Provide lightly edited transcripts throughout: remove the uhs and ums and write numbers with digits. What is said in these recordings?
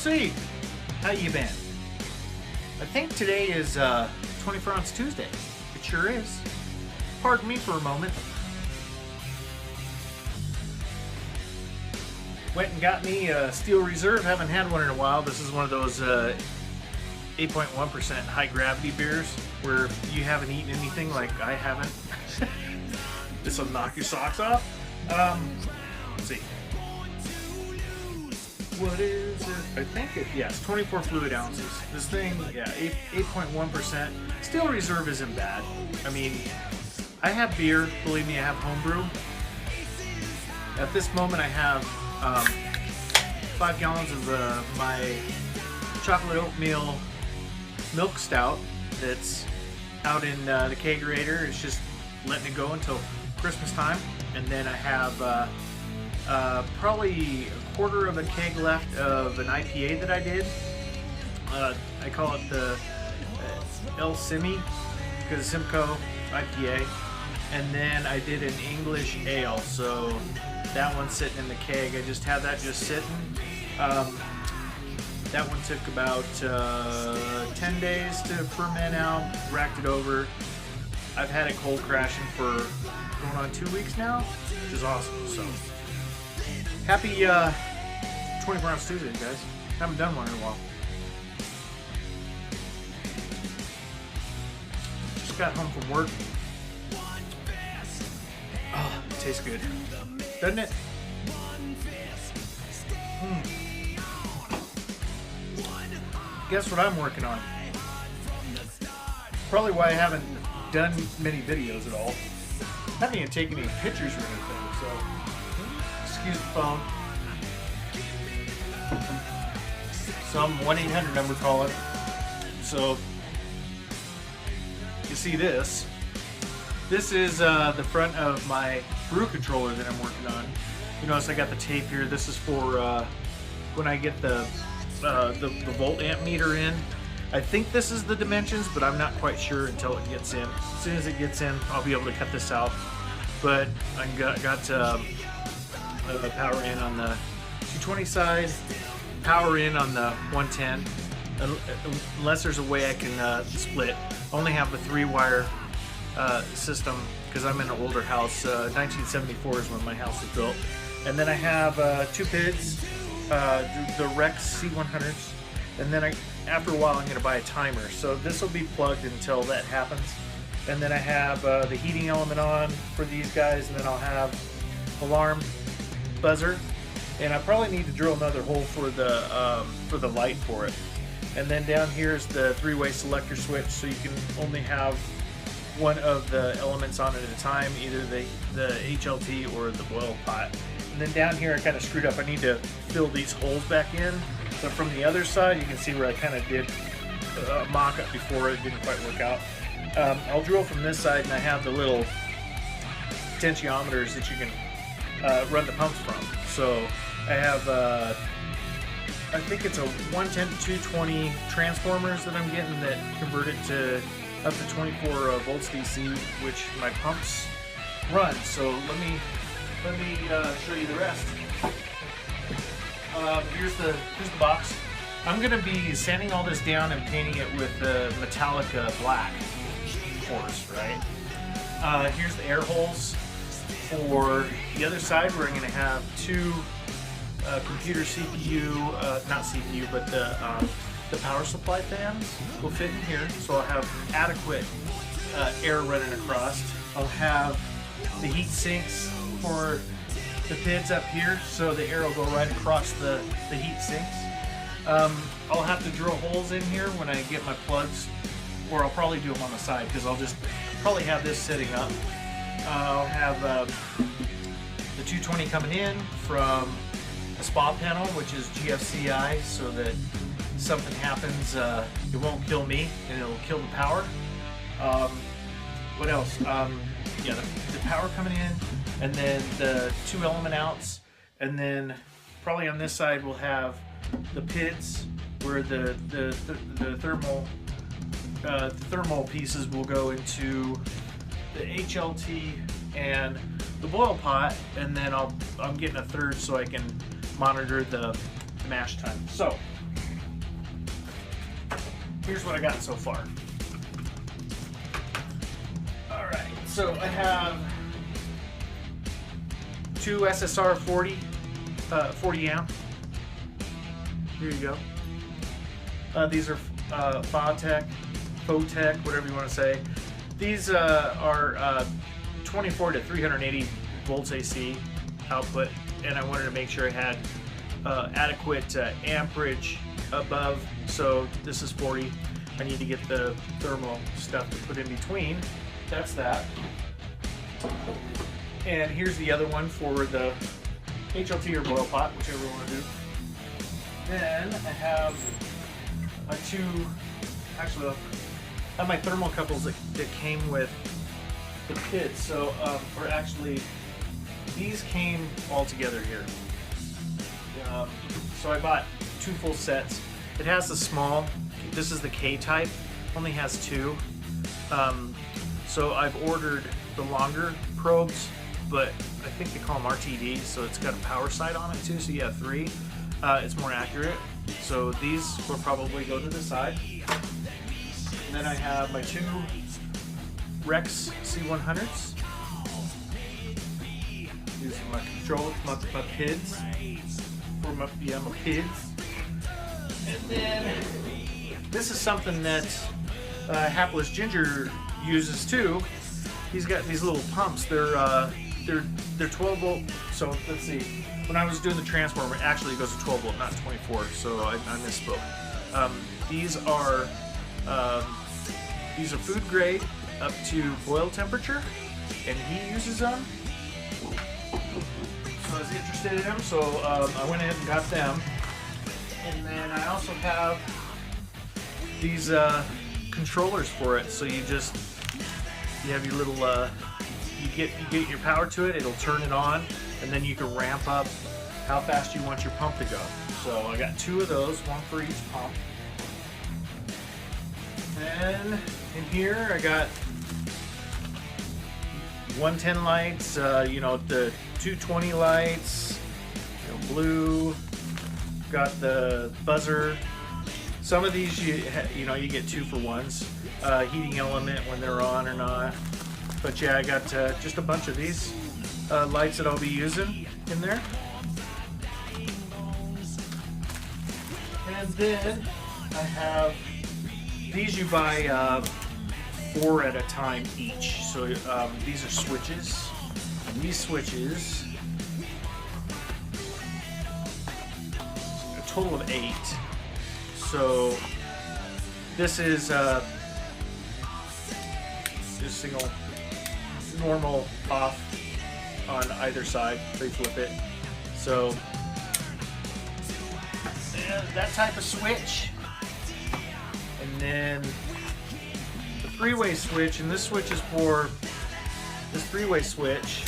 LC, how you been? I think today is 24 ounce Tuesday. It sure is. Pardon me for a moment. Went and got me a Steel Reserve. Haven't had one in a while. This is one of those 8.1% high gravity beers where you haven't eaten anything like I haven't. This will knock your socks off. Let's see. What is it? I think it's 24 fluid ounces. This thing, yeah, 8.1%. Steel Reserve isn't bad. I mean, I have beer. Believe me, I have homebrew. At this moment, I have 5 gallons of my chocolate oatmeal milk stout that's out in the kegerator. It's just letting it go until Christmas time. And then I have probably a quarter of a keg left of an IPA that I did. I call it the El Simi because Simcoe IPA. And then I did an English ale, so that one's sitting in the keg. I just had that sitting. That one took about 10 days to ferment out, racked it over. I've had it cold crashing for going on 2 weeks now, which is awesome. So happy 24 ounce Tuesday, guys. Haven't done one in a while. Just got home from work. Oh, it tastes good. Doesn't it? Guess what I'm working on? Probably why I haven't done many videos at all. I haven't even taken any pictures or anything, so excuse the phone. Some 1-800 number calling. So you see this. This is the front of my brew controller that I'm working on. You notice I got the tape here. This is for when I get the volt amp meter in. I think this is the dimensions, but I'm not quite sure until it gets in. As soon as it gets in, I'll be able to cut this out. But I got the power in on the 220 side, power in on the 110. Unless there's a way I can split. I only have a 3-wire system because I'm in an older house. 1974 is when my house was built. And then I have 2 PIDs, the Rex C100s, and then after a while I'm going to buy a timer. So this will be plugged until that happens. And then I have the heating element on for these guys, and then I'll have alarm, buzzer, and I probably need to drill another hole for the light for it. And then down here is the 3-way selector switch, so you can only have one of the elements on at a time, either the HLT or the boil pot. And then down here I kind of screwed up. I need to fill these holes back in. So from the other side, you can see where I kind of did a mock-up before. It didn't quite work out. I'll drill from this side, and I have the little potentiometers that you can run the pumps from. So I have, I think it's a 110 to 220 transformers that I'm getting that convert it to up to 24 volts DC, which my pumps run. So let me show you the rest. Here's the box. I'm gonna be sanding all this down and painting it with the metallic black, of course, right? Here's the air holes for the other side, where I'm gonna have 2 computer CPU, not CPU, but the power supply fans will fit in here, so I'll have adequate air running across. I'll have the heat sinks for the PIDs up here, so the air will go right across the heat sinks. I'll have to drill holes in here when I get my plugs, or I'll probably do them on the side because I'll just probably have this sitting up. I'll have the 220 coming in from a spa panel, which is GFCI, so that something happens, it won't kill me and it'll kill the power. What else? Yeah, the power coming in, and then the 2 element outs, and then probably on this side we'll have the PIDs where the thermal pieces will go into the HLT and the boil pot, and then I'm getting a third so I can monitor the mash time. So here's what I got so far. All right, so I have two SSR 40 amp. Here you go. These are Fotech, whatever you want to say. These are 24 to 380 volts AC output, and I wanted to make sure I had adequate amperage above. So this is 40. I need to get the thermal stuff to put in between. That's that. And here's the other one for the HLT or boil pot, whichever you want to do. Then I have actually I have my thermocouples that came with the kit. So, or actually, these came all together here. So I bought 2 full sets. It has the small, this is the K type, only has 2. So I've ordered the longer probes, but I think they call them RTD, so it's got a power side on it too, so you have 3. It's more accurate. So these will probably go to the side. And then I have my 2 Rex C100s. These are my controllers, my PIDs. For my PIDs. And then this is something that Hapless Ginger uses too. He's got these little pumps. They're 12 volt. So let's see. When I was doing the transformer, actually it goes to 12 volt, not 24. So I misspoke. These are food grade up to boil temperature, and he uses them. So I was interested in them, so I went ahead and got them. And then I also have these controllers for it. So you have your little you get your power to it. It'll turn it on, and then you can ramp up how fast you want your pump to go. So I got 2 of those, one for each pump. And in here I got 110 lights, the 220 lights, blue. Got the buzzer. Some of these you get 2 for 1s. Heating element when they're on or not. But yeah, I got just a bunch of these lights that I'll be using in there. And then I have these. You buy 4 at a time each. So these are switches. And these switches, a total of 8. So this is just single, normal, off on either side. So you flip it. So that type of switch. And then the 3-way switch, and this switch is for, this 3-way switch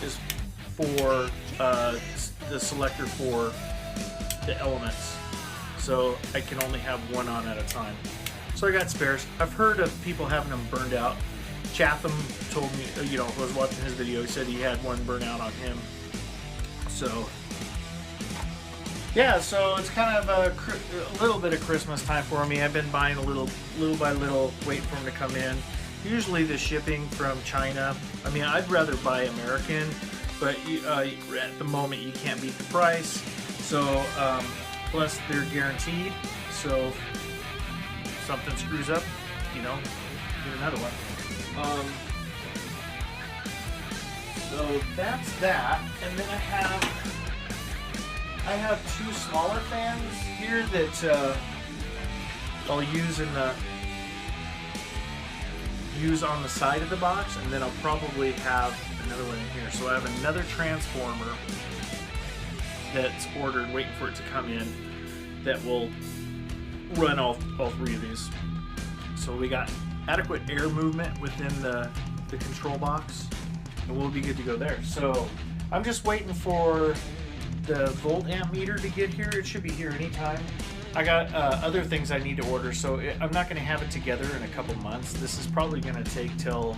is for the selector for the elements. So I can only have 1 on at a time. So I got spares. I've heard of people having them burned out. Chatham told me, I was watching his video, he said he had one burn out on him. So yeah, so it's kind of a little bit of Christmas time for me. I've been buying a little by little, waiting for them to come in. Usually the shipping from China, I mean, I'd rather buy American, but at the moment you can't beat the price. So plus they're guaranteed, so if something screws up, get another one. So that's that, and then I have 2 smaller fans here that I'll use on the side of the box, and then I'll probably have another one in here. So I have another transformer that's ordered, waiting for it to come in, that will run all 3 of these. So we got adequate air movement within the control box, and we'll be good to go there. So I'm just waiting for the volt amp meter to get here. It should be here anytime. I got other things I need to order, so I'm not going to have it together in a couple months. This is probably going to take till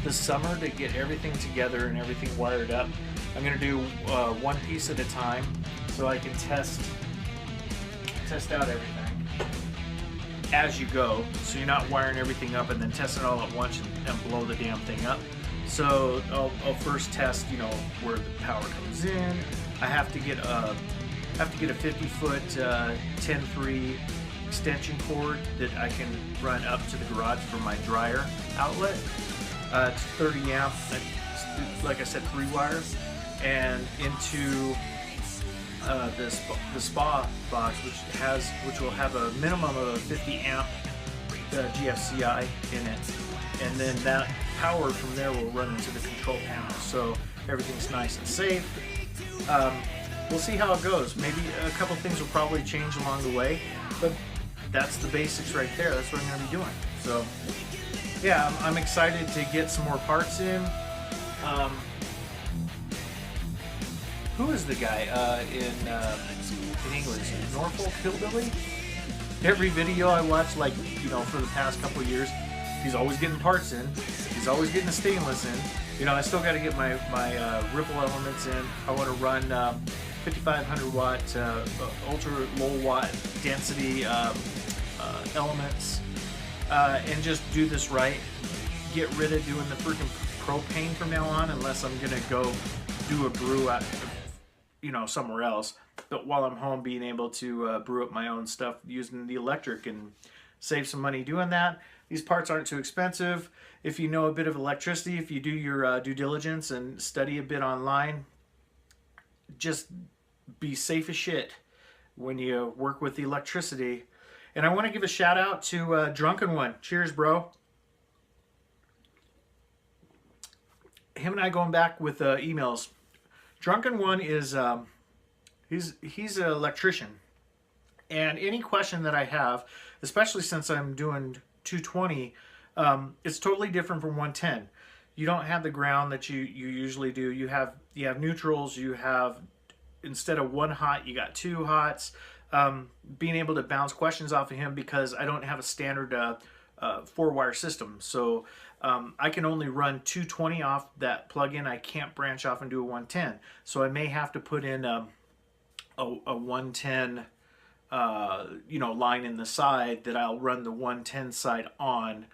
the summer to get everything together and everything wired up. I'm going to do 1 piece at a time so I can test out everything. as you go, so you're not wiring everything up and then testing it all at once and blow the damn thing up. So I'll first test, you know, where the power comes in. I have to get a 50-foot 10-3 extension cord that I can run up to the garage for my dryer outlet. It's 30 amp, like I said, 3-wire, and into the spa box, which will have a minimum of a 50 amp GFCI in it, and then that power from there will run into the control panel, so everything's nice and safe. We'll see how it goes. Maybe a couple things will probably change along the way, but that's the basics right there. That's what I'm going to be doing. So yeah, I'm excited to get some more parts in. Who is the guy in England? Norfolk Hillbilly? Every video I watch, like, you know, for the past couple of years, he's always getting parts in. He's always getting a stainless in. You know, I still got to get my ripple elements in. I want to run 5500 watt ultra low watt density elements, and just do this right. Get rid of doing the freaking propane from now on, unless I'm gonna go do a brew at, you know, somewhere else. But while I'm home, being able to brew up my own stuff using the electric and save some money doing that. These parts aren't too expensive. If you know a bit of electricity, if you do your due diligence and study a bit online, just be safe as shit when you work with the electricity. And I want to give a shout out to Drunken One. Cheers, bro. Him and I going back with emails. Drunken One is he's an electrician, and any question that I have, especially since I'm doing 220, it's totally different from 110. You don't have the ground that you usually do. You have neutrals. You have, instead of one hot, you got two hots. Being able to bounce questions off of him, because I don't have a standard 4-wire system, so I can only run 220 off that plug-in. I can't branch off and do a 110, so I may have to put in a 110 you know, line in the side that I'll run the 110 side on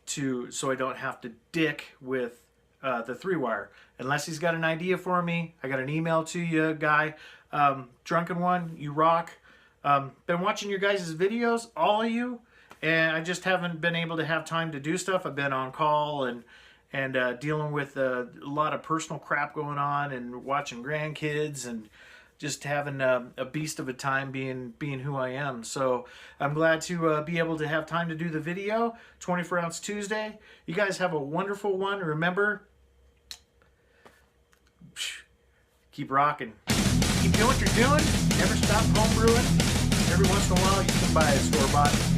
to, so I don't have to dick with the 3-wire. Unless he's got an idea for me, I got an email to you, guy. Drunken One, you rock. Been watching your guys' videos, all of you, and I just haven't been able to have time to do stuff. I've been on call and dealing with a lot of personal crap going on, and watching grandkids, and just having a beast of a time being who I am. So I'm glad to be able to have time to do the video. 24 Ounce Tuesday. You guys have a wonderful one. Remember, keep rocking. Keep doing what you're doing. Never stop home brewing. Every once in a while, you can buy a store-bought